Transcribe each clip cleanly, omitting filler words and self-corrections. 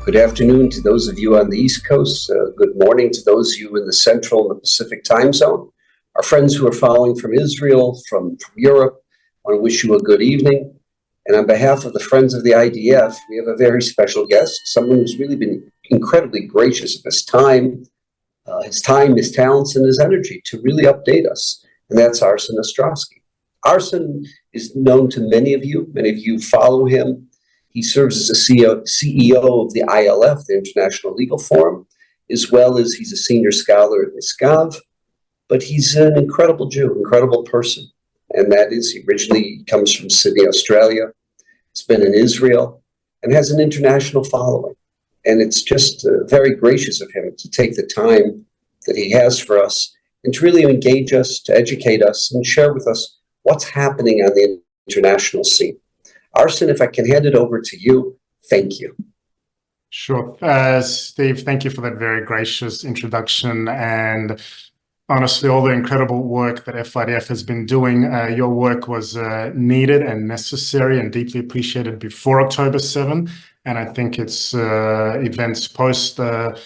Good afternoon to those of you on the East Coast. Good morning to those of you in the Central and the Pacific time zone. Our friends who are following from Israel, from Europe, I want to wish you a good evening. And on behalf of the Friends of the IDF, we have a very special guest, someone who's really been incredibly gracious of his time, his talents, and his energy to really update us. And that's Arsen Ostrovsky. Arsen is known to many of you. Many of you follow him. He serves as a CEO of the ILF, the International Legal Forum, as well as he's a senior scholar at Misgav. But he's an incredible Jew, incredible person. And that is, he originally comes from Sydney, Australia. He's been in Israel and has an international following. And it's just very gracious of him to take the time that he has for us and to really engage us, to educate us, and share with us what's happening on the international scene. Arsen, if I can hand it over to you, thank you. Sure. Steve, thank you for that very gracious introduction. And honestly, all the incredible work that FIDF has been doing, your work was needed and necessary and deeply appreciated before October 7. And I think it's events post that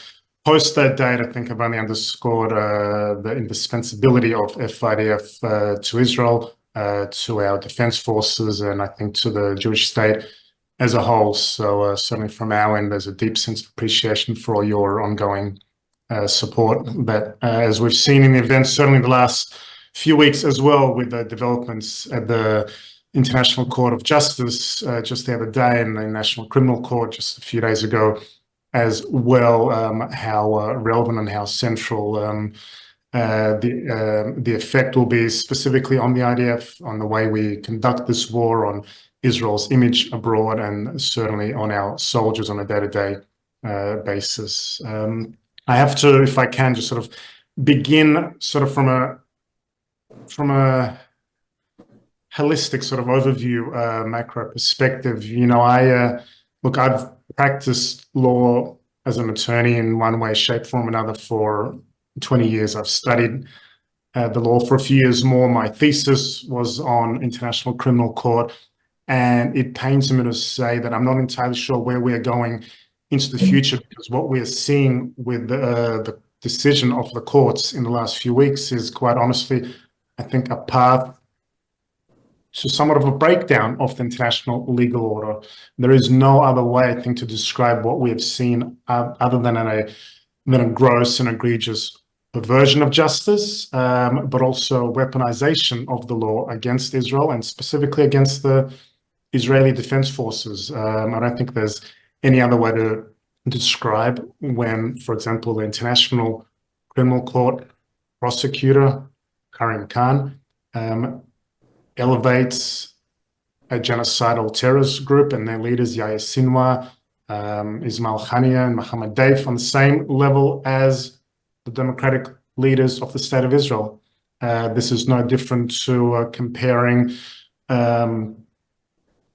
date, I think have only underscored the indispensability of FIDF to Israel, to our defense forces, and I think to the Jewish state as a whole. So certainly from our end, there's a deep sense of appreciation for all your ongoing support. But as we've seen in the events, certainly the last few weeks as well, with the developments at the International Court of Justice just the other day, and the National Criminal Court just a few days ago as well, how relevant and how central the effect will be specifically on the IDF, on the way we conduct this war, on Israel's image abroad, and certainly on our soldiers on a day-to-day basis. I have to, if I can, just sort of begin sort of from a holistic sort of overview, macro perspective. You know, look, I've practiced law as an attorney in one way, shape, form, or another for 20 years. I've studied the law for a few years more. My thesis was on International Criminal Court, and it pains me to say that I'm not entirely sure where we're going into the future, because what we're seeing with the decision of the courts in the last few weeks is, quite honestly, I think, a path to somewhat of a breakdown of the international legal order. There is no other way, I think, to describe what we have seen other than a gross and egregious perversion of justice, but also weaponization of the law against Israel, and specifically against the Israeli Defense Forces. I don't think there's any other way to describe when, for example, the International Criminal Court prosecutor, Karim Khan, elevates a genocidal terrorist group and their leaders, Yahya Sinwar, Ismail Haniyeh, and Mohammed Deif, on the same level as the democratic leaders of the State of Israel. This is no different to comparing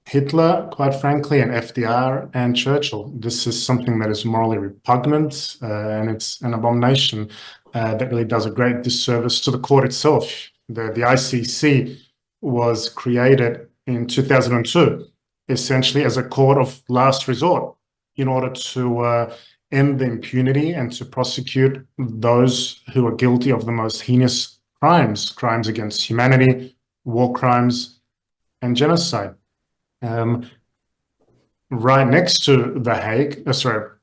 Hitler, quite frankly, and FDR and Churchill. This is something that is morally repugnant, and it's an abomination that really does a great disservice to the court itself. The ICC was created in 2002, essentially as a court of last resort, in order to end the impunity and to prosecute those who are guilty of the most heinous crimes against humanity, war crimes, and genocide. Right next to The Hague,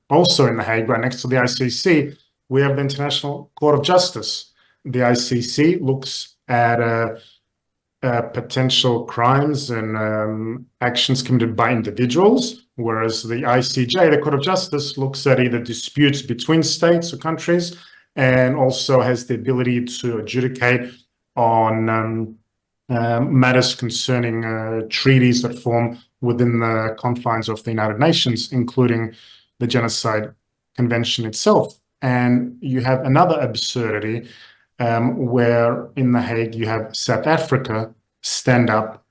also in The Hague, right next to the ICC, we have the International Court of Justice. The ICC looks at potential crimes and actions committed by individuals, whereas the ICJ, the Court of Justice, looks at either disputes between states or countries, and also has the ability to adjudicate on matters concerning treaties that form within the confines of the United Nations, including the Genocide Convention itself. And you have another absurdity where in The Hague you have South Africa stand up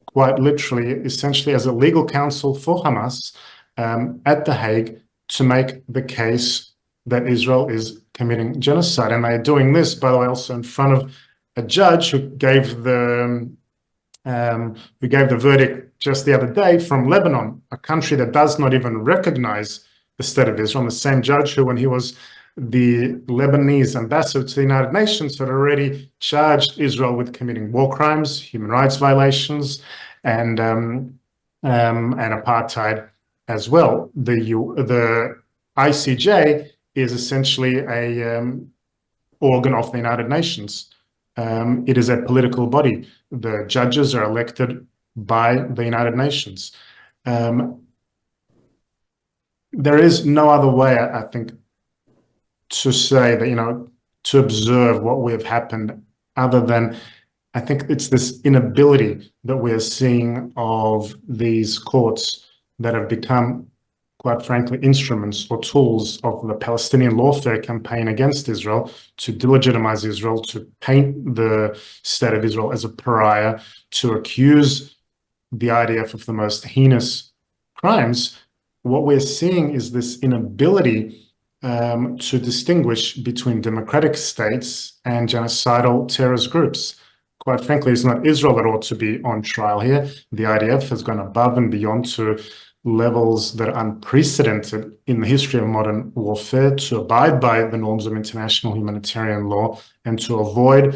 quite literally, essentially as a legal counsel for Hamas at The Hague to make the case that Israel is committing genocide. And they're doing this, by the way, also in front of a judge who gave the verdict just the other day from Lebanon, a country that does not even recognize the State of Israel, and the same judge who, when he was the Lebanese ambassador to the United Nations, had already charged Israel with committing war crimes, human rights violations, and apartheid as well. The ICJ is essentially a organ of the United Nations. It is a political body. The judges are elected by the United Nations. There is no other way, I think, to say that, to observe what we have happened other than, I think it's this inability that we're seeing of these courts that have become, quite frankly, instruments or tools of the Palestinian lawfare campaign against Israel to delegitimize Israel, to paint the State of Israel as a pariah, to accuse the IDF of the most heinous crimes. What we're seeing is this inability to distinguish between democratic states and genocidal terrorist groups. Quite frankly, it's not Israel that ought to be on trial here. The IDF has gone above and beyond to levels that are unprecedented in the history of modern warfare to abide by the norms of international humanitarian law and to avoid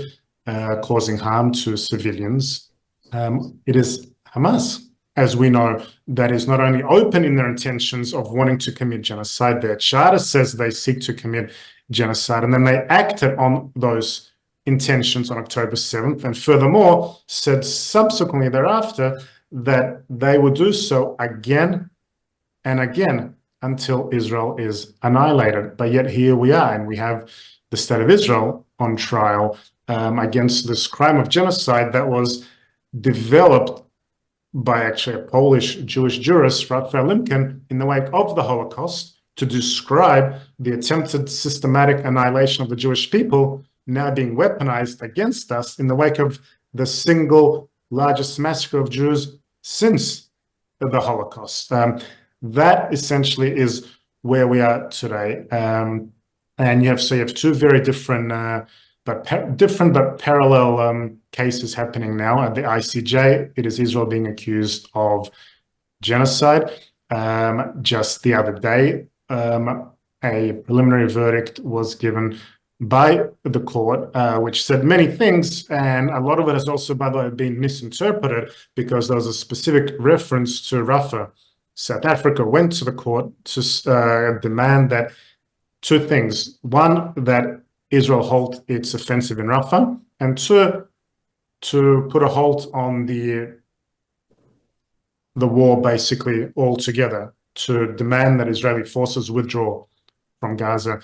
causing harm to civilians. It is Hamas, as we know, that is not only open in their intentions of wanting to commit genocide. Their charter says they seek to commit genocide, and then they acted on those intentions on October 7th, and furthermore said subsequently thereafter that they would do so again and again until Israel is annihilated. But yet here we are, and we have the State of Israel on trial against this crime of genocide that was developed by actually a Polish Jewish jurist, Raphael Lemkin, in the wake of the Holocaust to describe the attempted systematic annihilation of the Jewish people now being weaponized against us in the wake of the single largest massacre of Jews since the Holocaust. That essentially is where we are today. And you have two very different but parallel cases happening now. At the ICJ, it is Israel being accused of genocide. Just the other day, a preliminary verdict was given by the court, which said many things, and a lot of it has also, by the way, been misinterpreted because there was a specific reference to Rafah. South Africa went to the court to demand that two things. One, that Israel halt its offensive in Rafah, and two, to put a halt on the war basically altogether, to demand that Israeli forces withdraw from Gaza.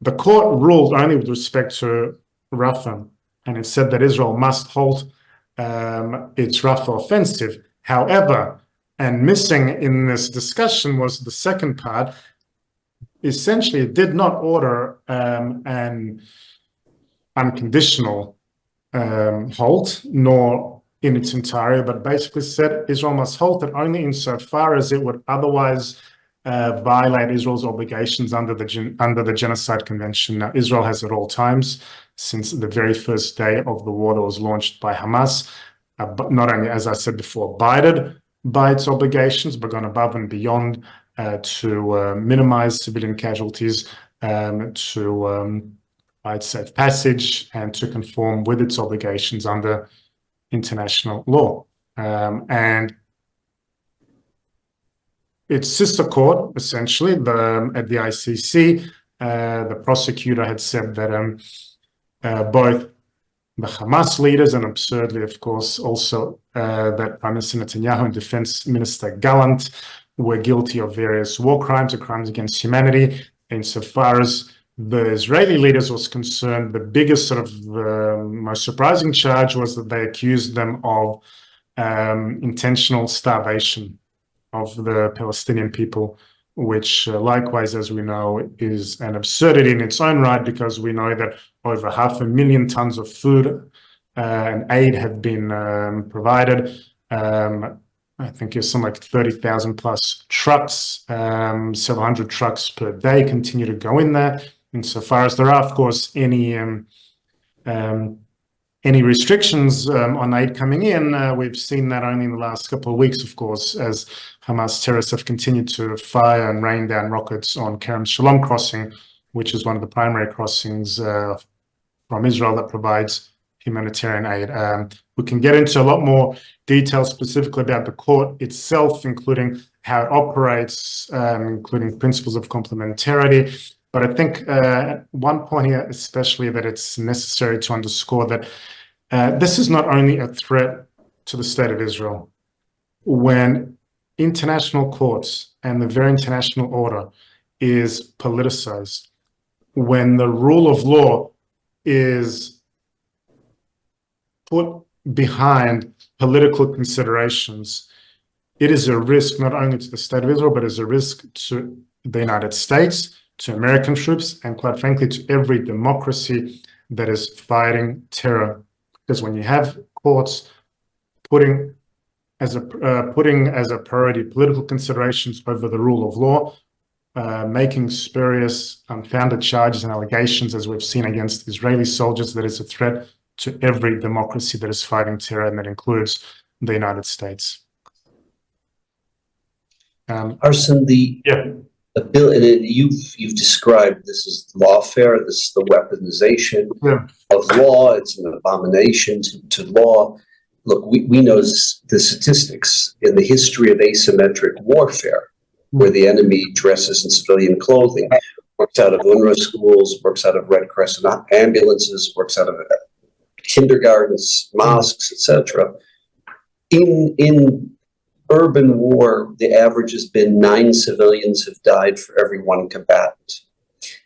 The court ruled only with respect to Rafah, and it said that Israel must halt its Rafah offensive. However, and missing in this discussion was the second part. Essentially, it did not order an unconditional halt, nor in its entirety, but basically said Israel must halt it only insofar as it would otherwise violate Israel's obligations under the Genocide Convention. Now, Israel has at all times, since the very first day of the war that was launched by Hamas, not only, as I said before, abided by its obligations, but gone above and beyond to minimize civilian casualties, to provide safe passage, and to conform with its obligations under international law. And its sister court, essentially, at the ICC, the prosecutor had said that both the Hamas leaders, and absurdly, of course, also that Prime Minister Netanyahu and Defense Minister Gallant were guilty of various war crimes or crimes against humanity. Insofar as the Israeli leaders was concerned, the biggest most surprising charge was that they accused them of intentional starvation of the Palestinian people, which likewise, as we know, is an absurdity in its own right, because we know that over 500,000 tons of food and aid have been provided. I think it's something like 30,000 plus trucks, several hundred trucks per day continue to go in there. Insofar as there are, of course, any any restrictions on aid coming in. We've seen that only in the last couple of weeks, of course, as Hamas terrorists have continued to fire and rain down rockets on Kerem Shalom crossing, which is one of the primary crossings from Israel that provides humanitarian aid. We can get into a lot more details specifically about the court itself, including how it operates, including principles of complementarity. But I think one point here, especially, that it's necessary to underscore that this is not only a threat to the state of Israel. When international courts and the very international order is politicized, when the rule of law is put behind political considerations, it is a risk not only to the state of Israel, but is a risk to the United States, to American troops, and quite frankly, to every democracy that is fighting terror. Because when you have courts putting as a priority political considerations over the rule of law, making spurious, unfounded charges and allegations, as we've seen against Israeli soldiers, that is a threat to every democracy that is fighting terror, and that includes the United States. Arsen, the bill, and you've described this as lawfare. This is the weaponization of law. It's an abomination to law. Look, we know the statistics in the history of asymmetric warfare, where the enemy dresses in civilian clothing, works out of UNRWA schools, works out of Red Crescent ambulances, works out of kindergartens, mosques, etc. In urban war, the average has been 9 civilians have died for every 1 combatant.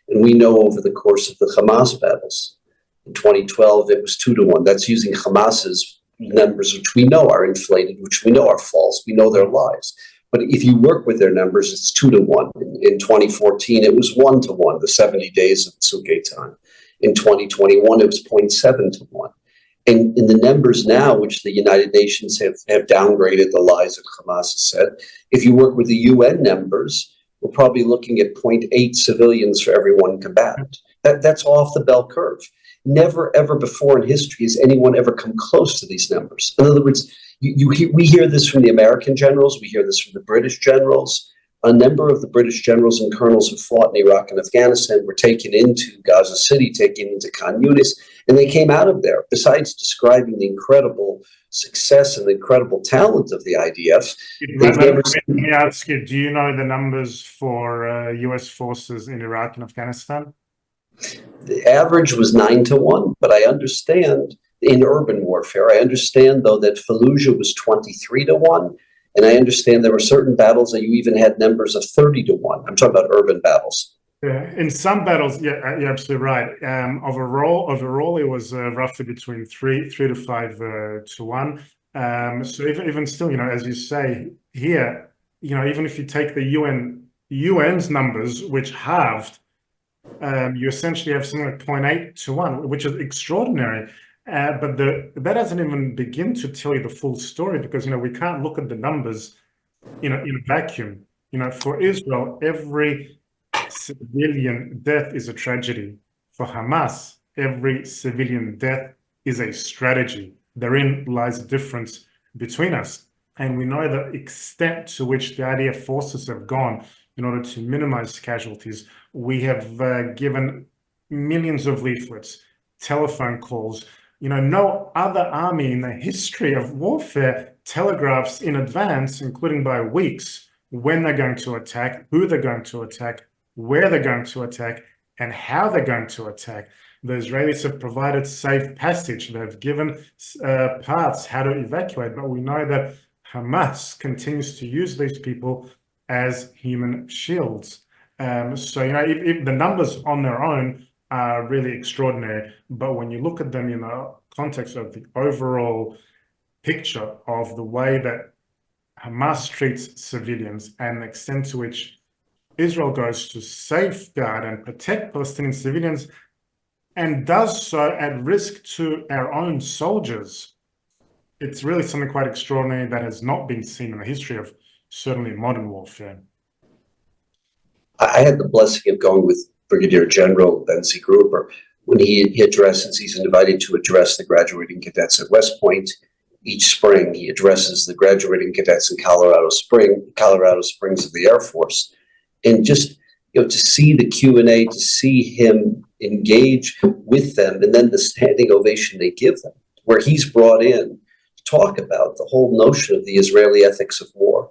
And we know over the course of the Hamas battles, in 2012, it was 2 to 1. That's using Hamas's numbers, which we know are inflated, which we know are false. We know they're lies. But if you work with their numbers, it's 2 to 1. In 2014, it was 1 to 1, the 70 days of Sukkot time. In 2021, it was 0.7 to 1. And in the numbers now, which the United Nations have downgraded the lies that Hamas has said, if you work with the UN numbers, we're probably looking at 0.8 civilians for every 1 combatant. That's off the bell curve. Never, ever before in history has anyone ever come close to these numbers. In other words, we hear this from the American generals, we hear this from the British generals. A number of the British generals and colonels who fought in Iraq and Afghanistan were taken into Gaza City, taken into Khan Yunis, and they came out of there. Besides describing the incredible success and the incredible talent of the IDF, let me ask you, do you know the numbers for US forces in Iraq and Afghanistan? The average was 9 to 1, but I understand in urban warfare, I understand though that Fallujah was 23 to 1. And I understand there were certain battles that you even had numbers of 30 to 1. I'm talking about urban battles. Yeah, in some battles, yeah, you're absolutely right. Overall, it was roughly between 3 to 5 to 1. So even still, as you say here, even if you take the UN's numbers, which halved, you essentially have something like 0.8 to 1, which is extraordinary. But that doesn't even begin to tell you the full story, because we can't look at the numbers in a vacuum. For Israel, every civilian death is a tragedy. For Hamas, every civilian death is a strategy. Therein lies the difference between us. And we know the extent to which the IDF forces have gone in order to minimize casualties. We have given millions of leaflets, telephone calls. No other army in the history of warfare telegraphs in advance, including by weeks, when they're going to attack, who they're going to attack, where they're going to attack, and how they're going to attack. The Israelis have provided safe passage. They've given paths how to evacuate, but we know that Hamas continues to use these people as human shields. So, if the numbers on their own are really extraordinary, but when you look at them in the context of the overall picture of the way that Hamas treats civilians and the extent to which Israel goes to safeguard and protect Palestinian civilians, and does so at risk to our own soldiers, it's really something quite extraordinary that has not been seen in the history of certainly modern warfare. I had the blessing of going with Brigadier General Benzi Gruber when he's invited to address the graduating cadets at West Point. Each spring, he addresses the graduating cadets in Colorado Springs of the Air Force. And just, to see the Q&A, to see him engage with them, and then the standing ovation they give them, where he's brought in to talk about the whole notion of the Israeli ethics of war,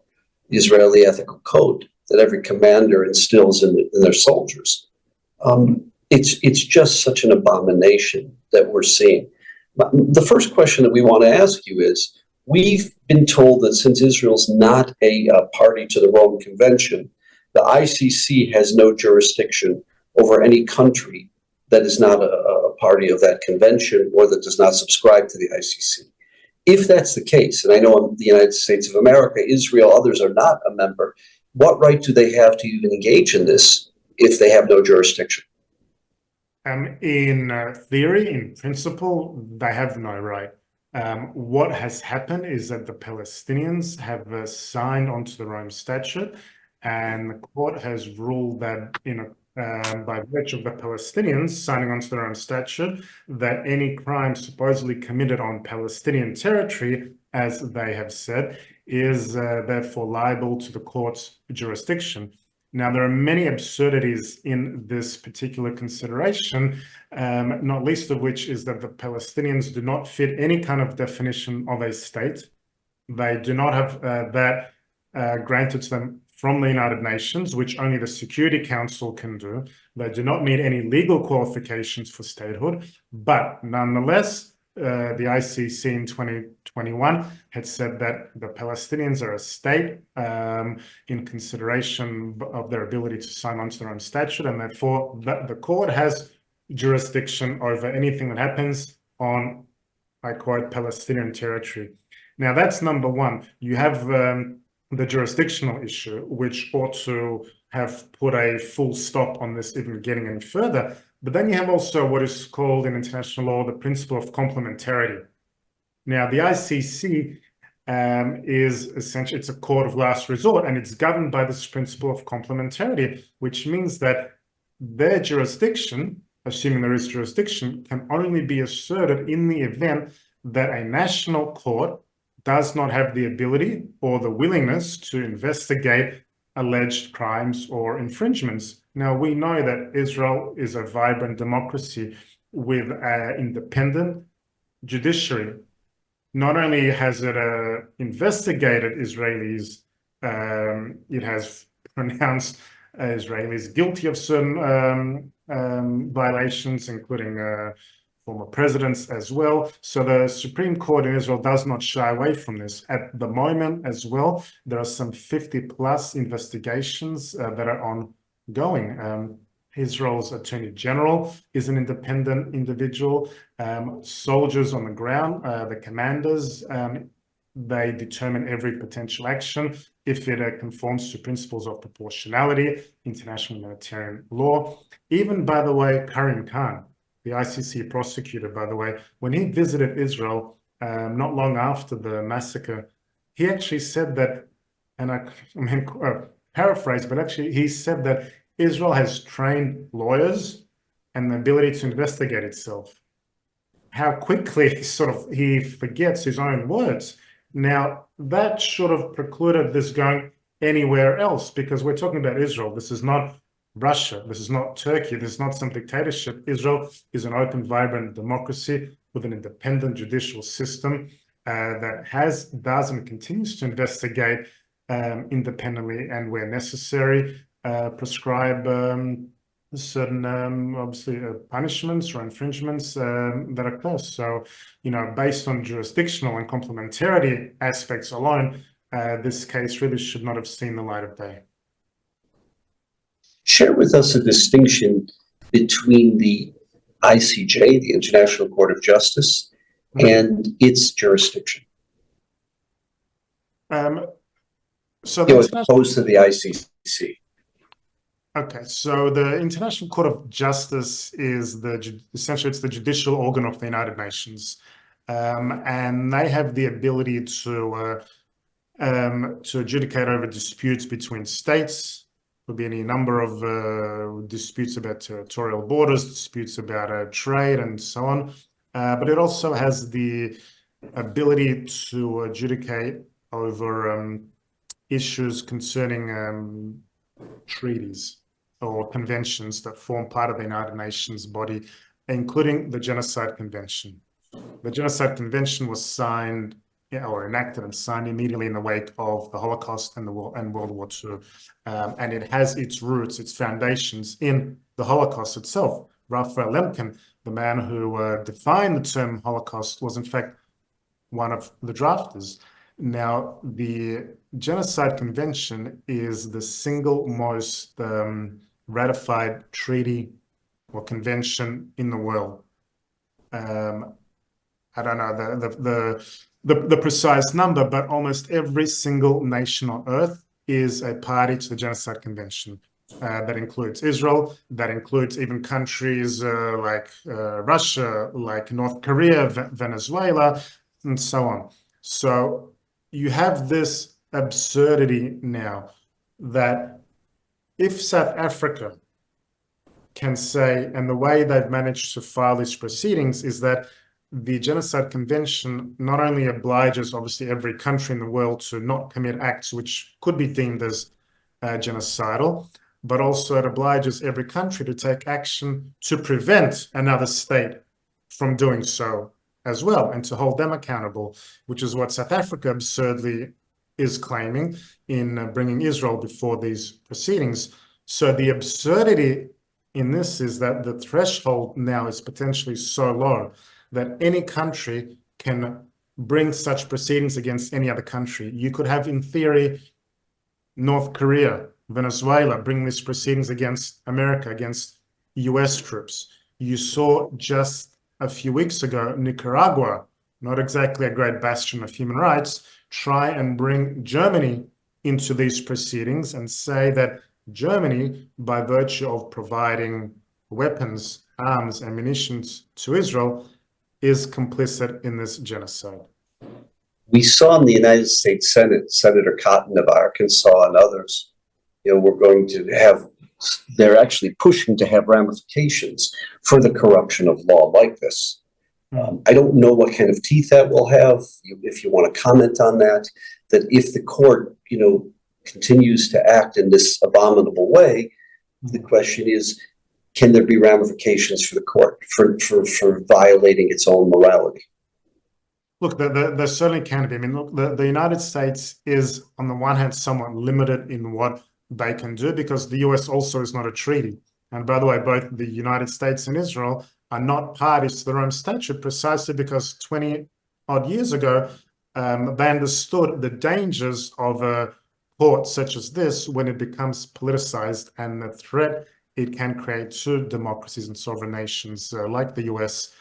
the Israeli ethical code that every commander instills in their soldiers. It's just such an abomination that we're seeing. The first question that we want to ask you is, we've been told that since Israel's not a party to the Rome Convention, the ICC has no jurisdiction over any country that is not a party of that convention or that does not subscribe to the ICC. If that's the case, and I know the United States of America, Israel, others are not a member, what right do they have to even engage in this if they have no jurisdiction? In theory, in principle, they have no right. What has happened is that the Palestinians have signed onto the Rome Statute, and the court has ruled that by virtue of the Palestinians signing onto the Rome Statute, that any crime supposedly committed on Palestinian territory, as they have said, is therefore liable to the court's jurisdiction. Now, there are many absurdities in this particular consideration, not least of which is that the Palestinians do not fit any kind of definition of a state. They do not have that granted to them from the United Nations, which only the Security Council can do. They do not meet any legal qualifications for statehood, but nonetheless, the ICC in 2021 had said that the Palestinians are a state in consideration of their ability to sign onto their own statute, and therefore the court has jurisdiction over anything that happens on, I quote, Palestinian territory. Now, that's number one. You have the jurisdictional issue, which ought to have put a full stop on this even getting any further. But then you have also what is called in international law the principle of complementarity. Now, the ICC is essentially, it's a court of last resort, and it's governed by this principle of complementarity, which means that their jurisdiction, assuming there is jurisdiction, can only be asserted in the event that a national court does not have the ability or the willingness to investigate alleged crimes or infringements. Now, we know that Israel is a vibrant democracy with an independent judiciary. Not only has it investigated Israelis, it has pronounced Israelis guilty of certain violations, including former presidents as well. So the Supreme Court in Israel does not shy away from this. At the moment as well, there are some 50+ investigations that are ongoing. Israel's Attorney General is an independent individual. Soldiers on the ground, the commanders, they determine every potential action if it conforms to principles of proportionality, international humanitarian law. Even, by the way, Karim Khan, the ICC prosecutor, by the way, when he visited Israel not long after the massacre, he actually said that, and I mean, paraphrase, but actually he said that Israel has trained lawyers and the ability to investigate itself. How quickly he forgets his own words. Now, that should have precluded this going anywhere else, because we're talking about Israel. This is not Russia. This is not Turkey. This is not some dictatorship. Israel is an open, vibrant democracy with an independent judicial system that does and continues to investigate independently, and where necessary, prescribe certain, obviously, punishments or infringements that occur. So, based on jurisdictional and complementarity aspects alone, this case really should not have seen the light of day. Share with us a distinction between the ICJ, the International Court of Justice, and its jurisdiction. So as opposed to the ICC. Okay, so the International Court of Justice is essentially it's the judicial organ of the United Nations, and they have the ability to adjudicate over disputes between states, There'll be any number of disputes about territorial borders, disputes about trade, and so on. But it also has the ability to adjudicate over issues concerning treaties or conventions that form part of the United Nations body, including the Genocide Convention. The Genocide Convention was signed or enacted and signed immediately in the wake of the Holocaust and World War II. And it has its roots, its foundations in the Holocaust itself. Raphael Lemkin, the man who defined the term Holocaust, was in fact one of the drafters. Now, the Genocide Convention is the single most ratified treaty or convention in the world. I don't know the precise number, but almost every single nation on earth is a party to the Genocide Convention. That includes Israel, that includes even countries like Russia, like North Korea, Venezuela, and so on. So you have this absurdity now that if South Africa can say, and the way they've managed to file these proceedings is that the Genocide Convention not only obliges, obviously, every country in the world to not commit acts which could be deemed as genocidal, but also it obliges every country to take action to prevent another state from doing so as well, and to hold them accountable, which is what South Africa absurdly is claiming in bringing Israel before these proceedings. So the absurdity in this is that the threshold now is potentially so low that any country can bring such proceedings against any other country. You could have, in theory, North Korea, Venezuela bring these proceedings against America, against US troops. You saw just a few weeks ago, Nicaragua, not exactly a great bastion of human rights, try and bring Germany into these proceedings and say that Germany, by virtue of providing weapons, arms, and munitions to Israel, is complicit in this genocide. We saw in the United States Senate, Senator Cotton of Arkansas and others, we're going to have, they're actually pushing to have ramifications for the corruption of law like this. I don't know what kind of teeth that will have. If you want to comment on that, that if the court, continues to act in this abominable way, the question is, can there be ramifications for the court for violating its own morality? Look, there certainly can be. I mean, look, the United States is, on the one hand, somewhat limited in what they can do because the US also is not a treaty. And by the way, both the United States and Israel are not parties to their own statute precisely because 20 odd years ago, they understood the dangers of a court such as this when it becomes politicized and the threat it can create to democracies and sovereign nations like the US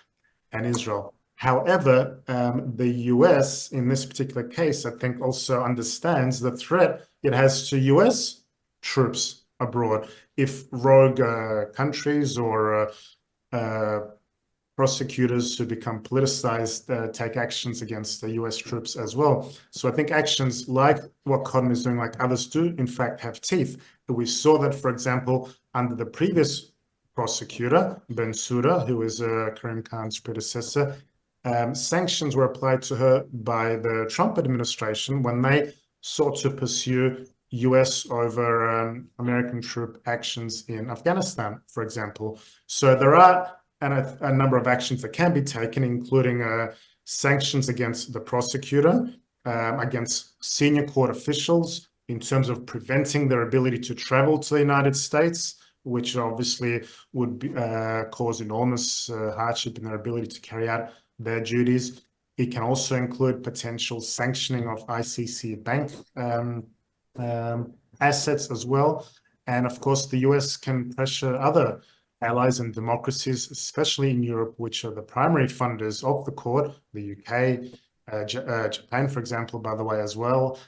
and Israel. However, the US, in this particular case, I think also understands the threat it has to US troops abroad. If rogue countries or prosecutors who become politicized take actions against the US troops as well. So I think actions like what Cotton is doing, like others do, in fact, have teeth. We saw that, for example, under the previous prosecutor, Bensouda, who is Karim Khan's predecessor, sanctions were applied to her by the Trump administration when they sought to pursue US over American troop actions in Afghanistan, for example. So there are a number of actions that can be taken, including sanctions against the prosecutor, against senior court officials in terms of preventing their ability to travel to the United States, which obviously would be, cause enormous hardship in their ability to carry out their duties. It can also include potential sanctioning of ICC bank assets as well. And of course, the US can pressure other allies and democracies, especially in Europe, which are the primary funders of the court, the UK, Japan, for example, by the way, as well,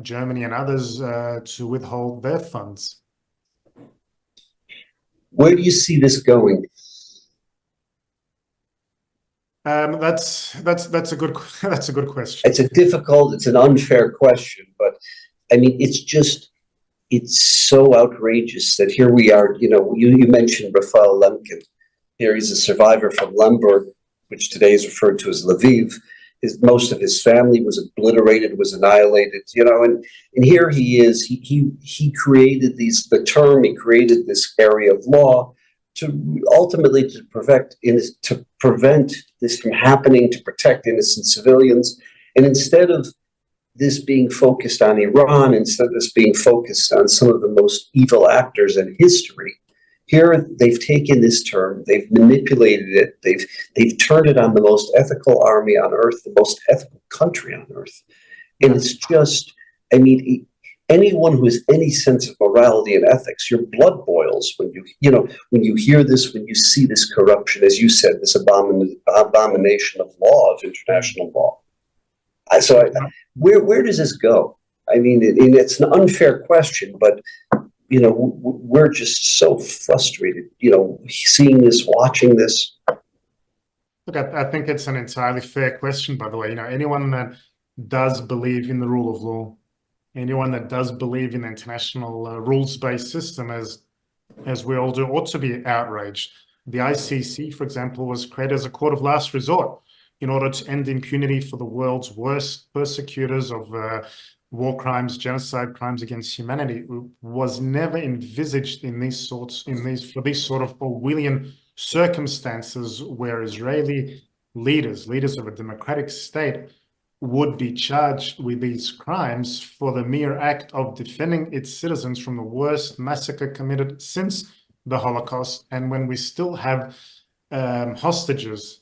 Germany and others, to withhold their funds. Where do you see this going? That's a good question. It's an unfair question, but I mean, it's just it's so outrageous that here we are. You mentioned Raphael Lemkin. Here he's a survivor from Lemberg, which today is referred to as Lviv. Most of his family was obliterated, was annihilated, and here he is. He created he created this area of law to ultimately to prevent this from happening, to protect innocent civilians. And instead of this being focused on Iran, instead of this being focused on some of the most evil actors in history, here they've taken this term, they've manipulated it, they've turned it on the most ethical army on earth, the most ethical country on earth. And it's just, I mean, anyone who has any sense of morality and ethics, your blood boils when you hear this, when you see this corruption, as you said, this abomination of law, of international law. Where does this go? I mean, it's an unfair question, but we're just so frustrated, seeing this, watching this. Look, I think it's an entirely fair question, by the way. Anyone that does believe in the rule of law, anyone that does believe in the international rules-based system, as we all do, ought to be outraged. The ICC, for example, was created as a court of last resort in order to end impunity for the world's worst persecutors of war crimes, genocide, crimes against humanity. It was never envisaged for these sort of Orwellian circumstances where Israeli leaders of a democratic state, would be charged with these crimes for the mere act of defending its citizens from the worst massacre committed since the Holocaust. And when we still have hostages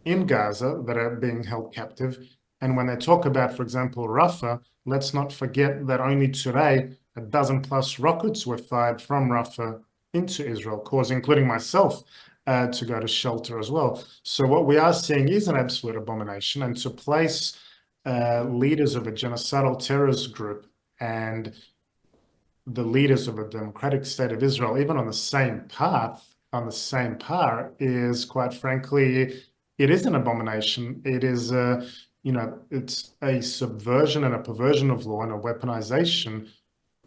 in Gaza that are being held captive, and when they talk about, for example, Rafah, let's not forget that only today a dozen plus rockets were fired from Rafah into Israel, including myself, to go to shelter as well. So what we are seeing is an absolute abomination, and to place leaders of a genocidal terrorist group and the leaders of a democratic state of Israel even on the same path, on the same par, is, quite frankly, it is an abomination. It is it's a subversion and a perversion of law and a weaponization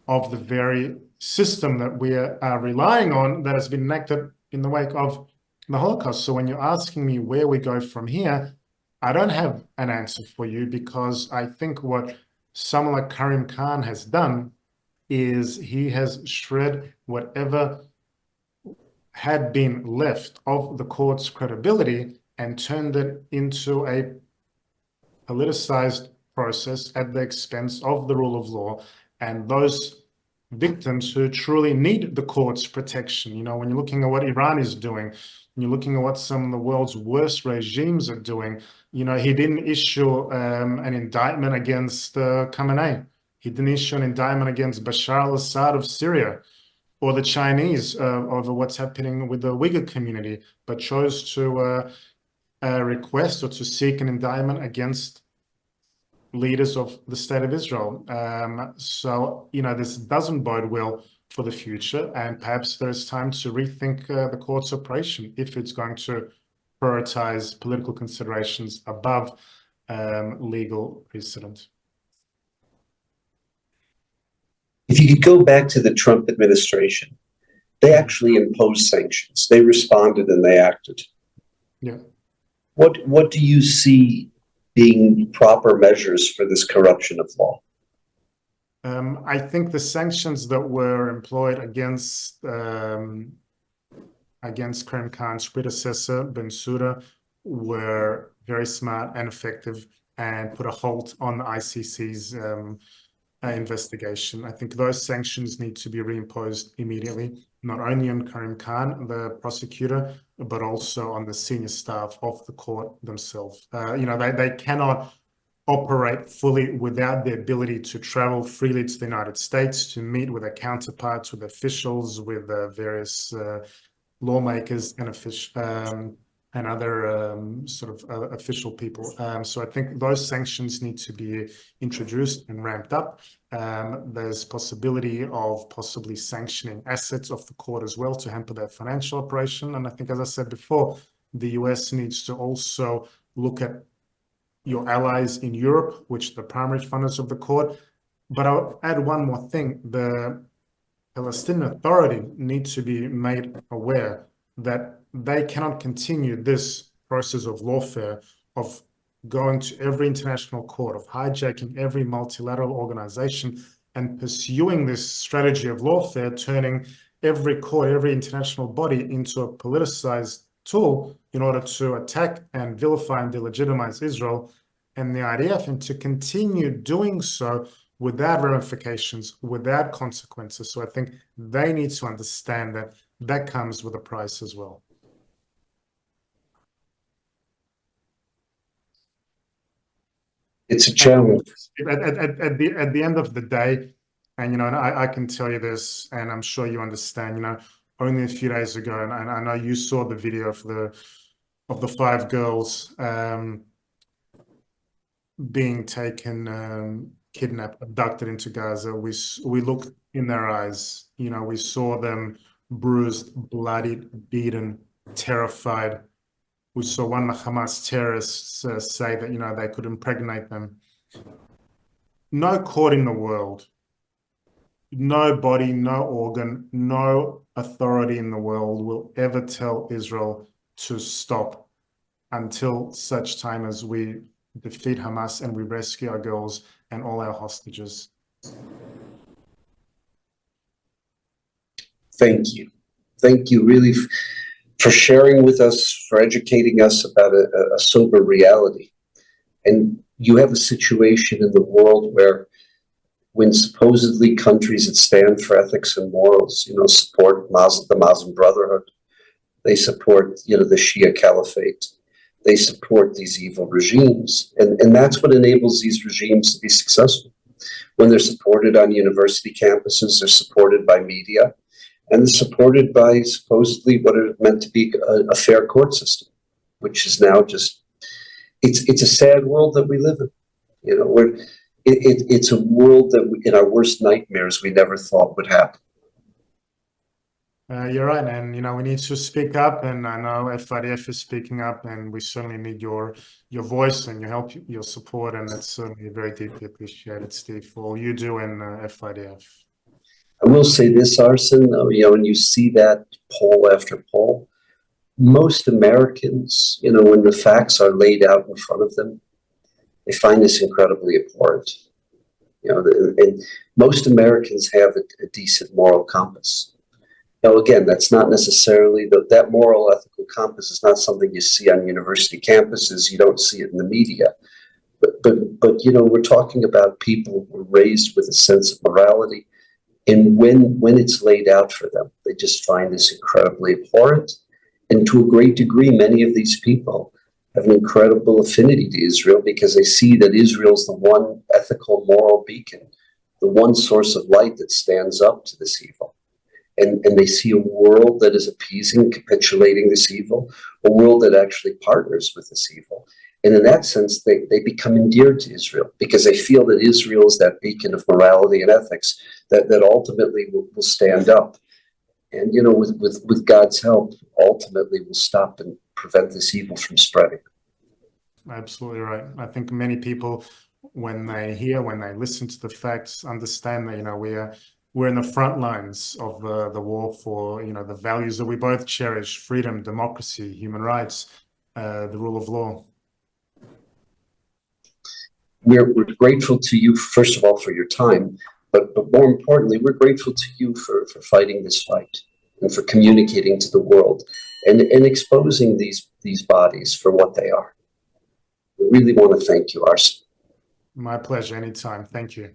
of the very system that we are relying on, that has been enacted in the wake of the Holocaust. So when you're asking me where we go from here, I don't have an answer for you, because I think what someone like Karim Khan has done is he has shred whatever had been left of the court's credibility and turned it into a politicized process at the expense of the rule of law and those victims who truly need the court's protection. When you're looking at what Iran is doing, when you're looking at what some of the world's worst regimes are doing, he didn't issue an indictment against Khamenei. He didn't issue an indictment against Bashar al-Assad of Syria, or the Chinese over what's happening with the Uyghur community, but chose to request or to seek an indictment against leaders of the state of Israel. So, this doesn't bode well for the future, and perhaps there's time to rethink the court's operation if it's going to prioritize political considerations above legal precedent. If you could go back to the Trump administration, they actually imposed sanctions. They responded and they acted. Yeah. What do you see being proper measures for this corruption of law? I think the sanctions that were employed against Karim Khan's predecessor, Bensouda, were very smart and effective, and put a halt on the ICC's investigation. I think those sanctions need to be reimposed immediately, not only on Karim Khan, the prosecutor, but also on the senior staff of the court themselves. They cannot operate fully without the ability to travel freely to the United States, to meet with their counterparts, with officials, with various lawmakers and other official people. So I think those sanctions need to be introduced and ramped up. There's possibility of possibly sanctioning assets of the court as well to hamper their financial operation. And I think, as I said before, the US needs to also look at your allies in Europe, which are the primary funders of the court, But I'll add one more thing. The Palestinian Authority need to be made aware that they cannot continue this process of lawfare, of going to every international court, of hijacking every multilateral organization and pursuing this strategy of lawfare, turning every court, every international body into a politicized tool in order to attack and vilify and delegitimize Israel and the IDF, and to continue doing so without ramifications, without consequences. So I think they need to understand that that comes with a price as well. It's a challenge. At the end of the day, and and I can tell you this, and I'm sure you understand, only a few days ago, and I know you saw the video of the 5 girls being taken, kidnapped, abducted into Gaza. We looked in their eyes, we saw them bruised, bloodied, beaten, terrified. We saw one of the Hamas terrorists say that, they could impregnate them. No court in the world, no body, no organ, no authority in the world will ever tell Israel to stop until such time as we defeat Hamas and we rescue our girls and all our hostages. Thank you. Thank you really for sharing with us, for educating us about a sober reality. And you have a situation in the world where when supposedly countries that stand for ethics and morals, support the Muslim Brotherhood, they support, the Shia Caliphate, they support these evil regimes. And that's what enables these regimes to be successful. When they're supported on university campuses, they're supported by media, and they're supported by supposedly what are meant to be a fair court system, which is now just, it's a sad world that we live in. It's a world that in our worst nightmares we never thought would happen. You're right, and we need to speak up, and I know FIDF is speaking up, and we certainly need your voice and your help, your support, and that's certainly very deeply appreciated, Steve, for all you do in FIDF. I will say this, Arsen, when you see that poll after poll, most Americans, when the facts are laid out in front of them, they find this incredibly abhorrent. And most Americans have a decent moral compass. Now, again, that's not necessarily that moral ethical compass is not something you see on university campuses. You don't see it in the media. But we're talking about people who were raised with a sense of morality. And when it's laid out for them, they just find this incredibly abhorrent. And to a great degree, many of these people have an incredible affinity to Israel because they see that Israel's the one ethical, moral beacon, the one source of light that stands up to this evil. And they see a world that is appeasing, capitulating this evil, a world that actually partners with this evil. And in that sense, they become endeared to Israel because they feel that Israel is that beacon of morality and ethics that ultimately will stand up. And, with God's help, ultimately will stop and prevent this evil from spreading. Absolutely right. I think many people, when they listen to the facts, understand that, we're in the front lines of the war for, the values that we both cherish: freedom, democracy, human rights, the rule of law. We're grateful to you, first of all, for your time, but more importantly, we're grateful to you for fighting this fight and for communicating to the world and exposing these bodies for what they are. We really want to thank you, Arsen. My pleasure. Anytime. Thank you.